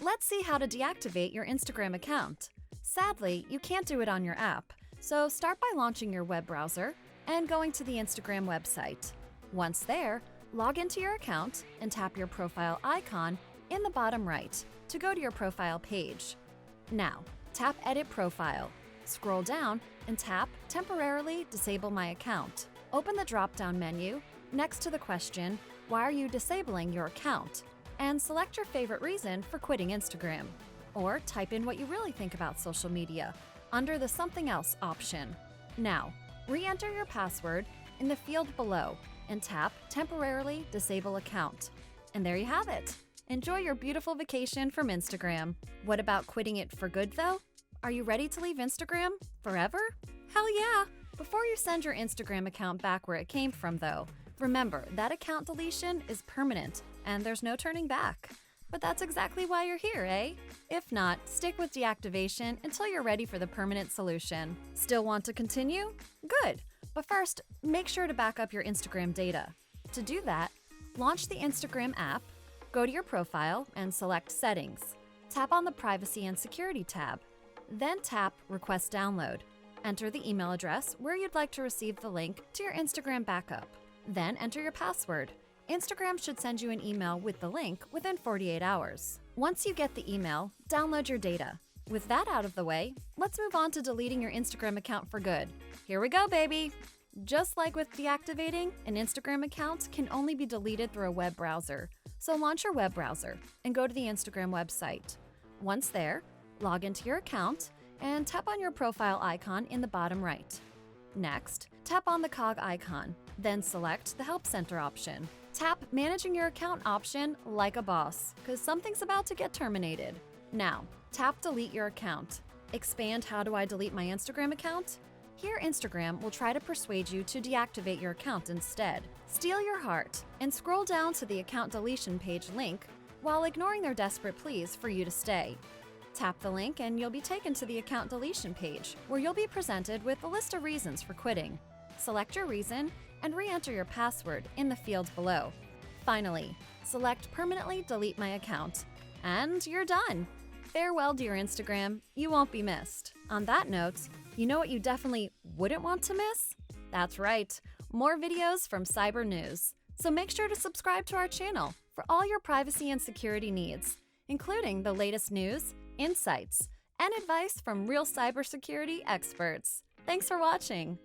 Let's see how to deactivate your Instagram account. Sadly, you can't do it on your app, so start by launching your web browser and going to the Instagram website. Once there, log into your account and tap your profile icon in the bottom right to go to your profile page. Now, tap Edit Profile. Scroll down and tap Temporarily Disable My Account. Open the drop-down menu next to the question, "Why are you disabling your account?" and select your favorite reason for quitting Instagram. Or type in what you really think about social media under the Something Else option. Now, re-enter your password in the field below and tap Temporarily Disable Account. And there you have it. Enjoy your beautiful vacation from Instagram. What about quitting it for good though? Are you ready to leave Instagram forever? Hell yeah! Before you send your Instagram account back where it came from though, remember that account deletion is permanent and there's no turning back. But that's exactly why you're here, eh? If not, stick with deactivation until you're ready for the permanent solution. Still want to continue? Good! But first, make sure to back up your Instagram data. To do that, launch the Instagram app, go to your profile and select Settings. Tap on the Privacy and Security tab. Then tap Request Download. Enter the email address where you'd like to receive the link to your Instagram backup. Then enter your password. Instagram should send you an email with the link within 48 hours. Once you get the email, download your data. With that out of the way, let's move on to deleting your Instagram account for good. Here we go, baby! Just like with deactivating, an Instagram account can only be deleted through a web browser. So launch your web browser and go to the Instagram website. Once there, log into your account and tap on your profile icon in the bottom right. Next, tap on the cog icon, then select the Help Center option. Tap Managing Your Account option like a boss, because something's about to get terminated. Now, tap Delete Your Account. Expand How do I delete my Instagram account? Here, Instagram will try to persuade you to deactivate your account instead. Steal your heart and scroll down to the account deletion page link while ignoring their desperate pleas for you to stay. Tap the link and you'll be taken to the account deletion page, where you'll be presented with a list of reasons for quitting. Select your reason and re-enter your password in the field below. Finally, select Permanently Delete My Account. And you're done! Farewell, dear Instagram. You won't be missed. On that note, you know what you definitely wouldn't want to miss? That's right, more videos from Cybernews. So make sure to subscribe to our channel for all your privacy and security needs, including the latest news, insights, and advice from real cybersecurity experts. Thanks for watching.